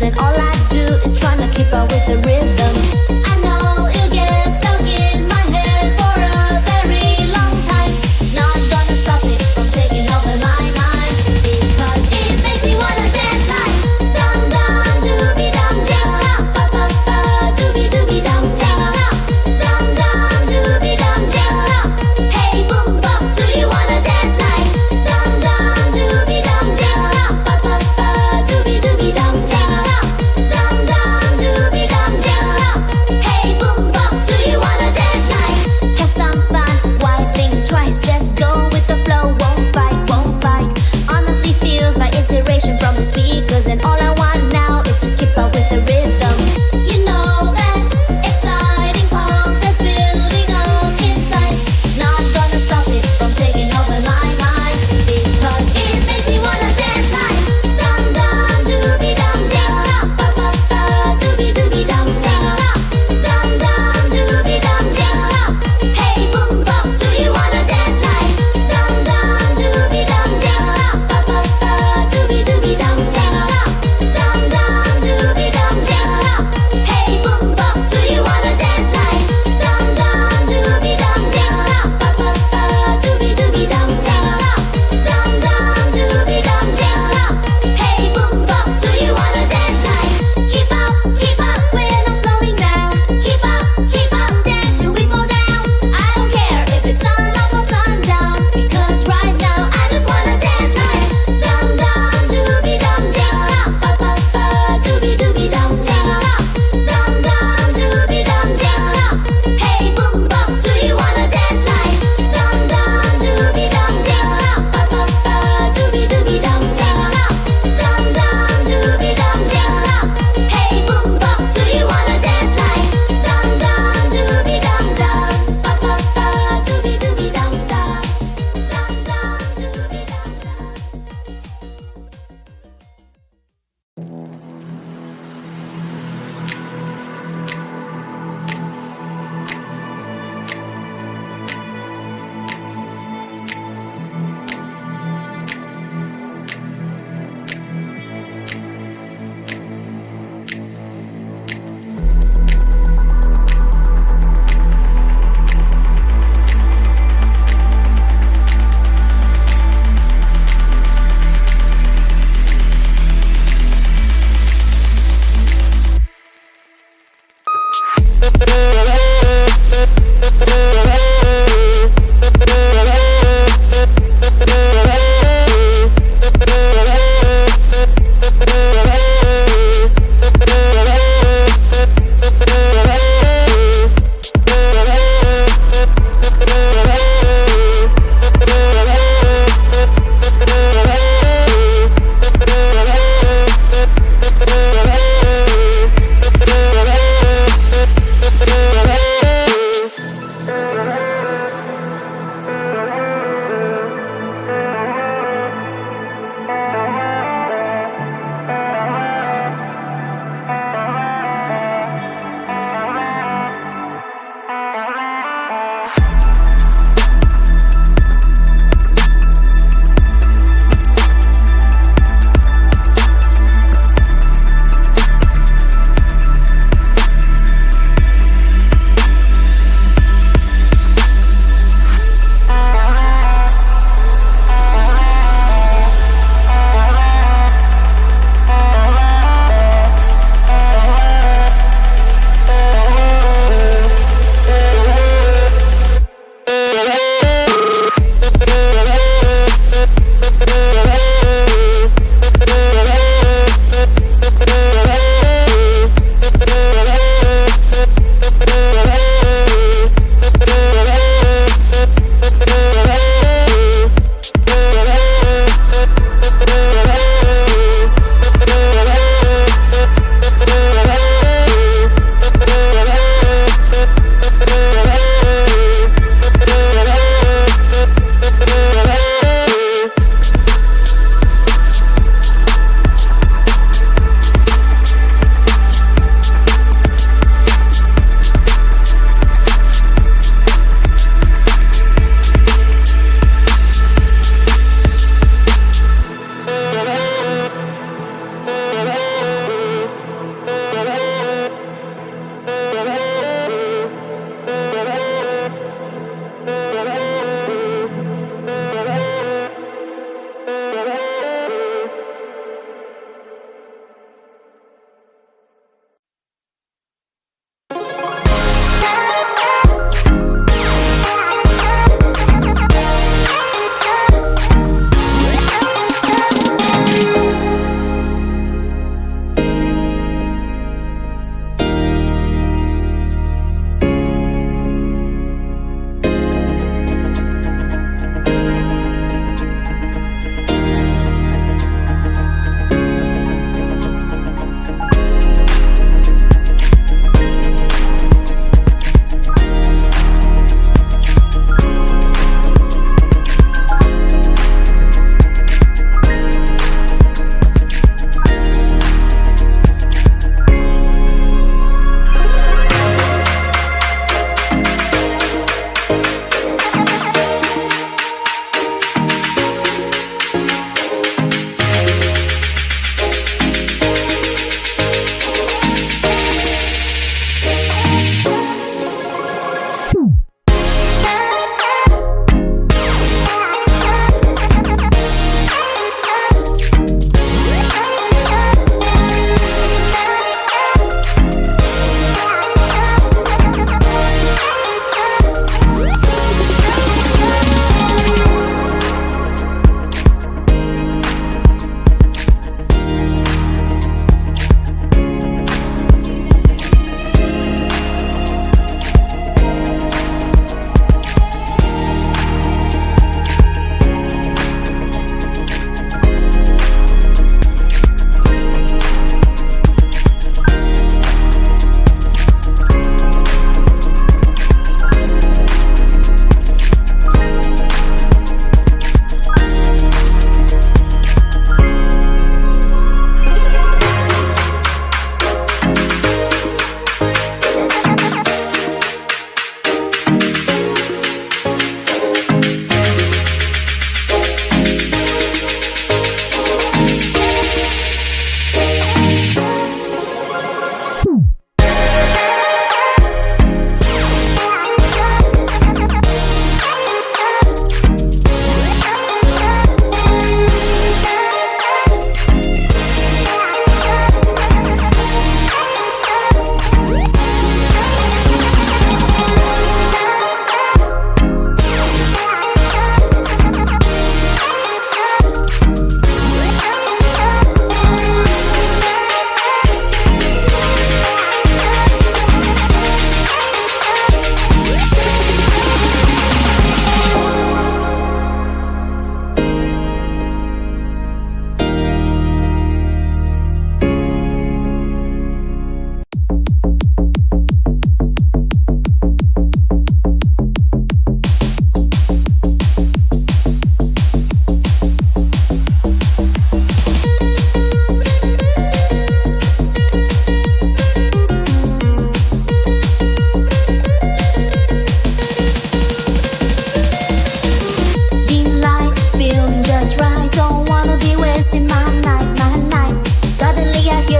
when all I do is trying to keep up with the rhythm. I know it'll get stuck in my head for a very long time. Not gonna stop it from taking over my mind, because it makes me wanna dance like dum dum dooby dum ding dum ba ba ba dooby dooby dum ding dum dum dum dooby dum ding dum. Hey boombox, do you wanna dance like dum dum dooby dum ding dum ba ba ba dooby dooby dum ding dum dum dum dooby dum ding dum.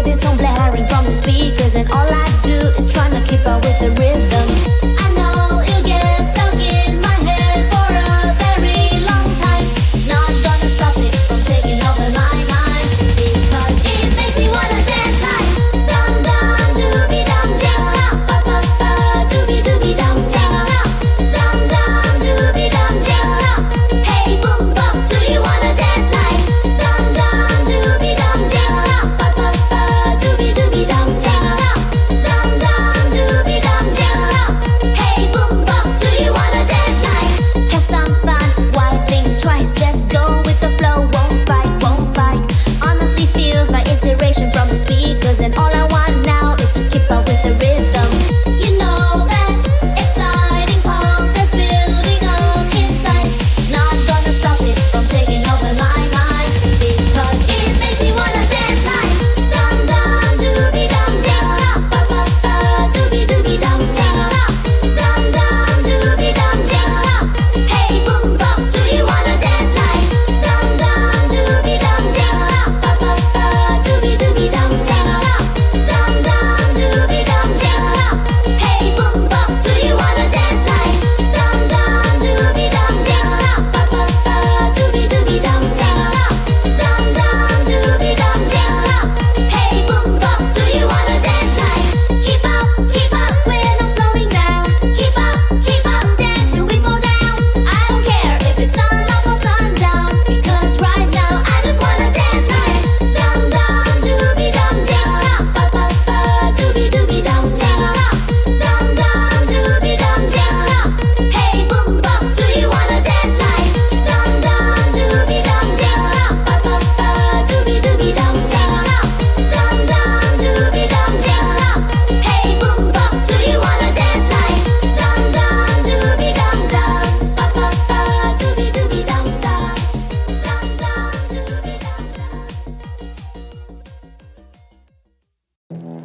this song blaring from the speakers, and all I do is trying to keep up with the rhythm. I know it'll get stuck in my head for a very long time. Not gonna stop it from taking over my mind, because it makes me wanna dance like dum dum dooby dum tick tock, ba ba ba dooby dooby dum tick tock, dum dum dooby dum tick tock. Hey boombox, do you wanna dance like dum dum dooby dum tick tock, ba ba ba dooby dooby dum tick tock, dum dum dooby dum tick tock. Hey boombox, do you wanna dance like? Have some fun, why think twice? Just go with the flow, won't fight, won't fight. Honestly feels like inspiration from the speakers, and all I want now is to keep up with the rhythm. You know that exciting pulse that's building up inside. Not gonna stop it from taking over my mind, because it makes me wanna dance like dum dum dooby dum tick tock, ba ba ba dooby dooby dum tick tock, dum dum dooby dum tick tock. Hey boombox, do you wanna dance like dum dum dooby dum tick tock, ba ba ba dooby dooby dum tick tock, dum dum dooby dum tick tock. Hey boombox, do you wanna dance like dum dum dooby dum tick tock, ba ba ba dooby dooby dum tick tock, dum dum dooby dum tick tock. Hey boombox, do you wanna dance like? Keep up, we're not slowing down. Keep up, dance till we fall down. I don't care if it's sun up or sundown, because right now I just wanna dance like dum dum dooby dum tick tock, ba ba ba dooby dooby dum tick tock, dum dum dooby dum tick tock. Hey boombox, do you wanna dance like dum dum dooby dum tick tock, ba ba ba dooby dooby dum tick tock, dum dum dooby dum tick tock. Hey boombox, do you wanna dance like dum dum dooby dum dum, ba ba ba dooby dooby dum dum, dum dum dooby dum dum.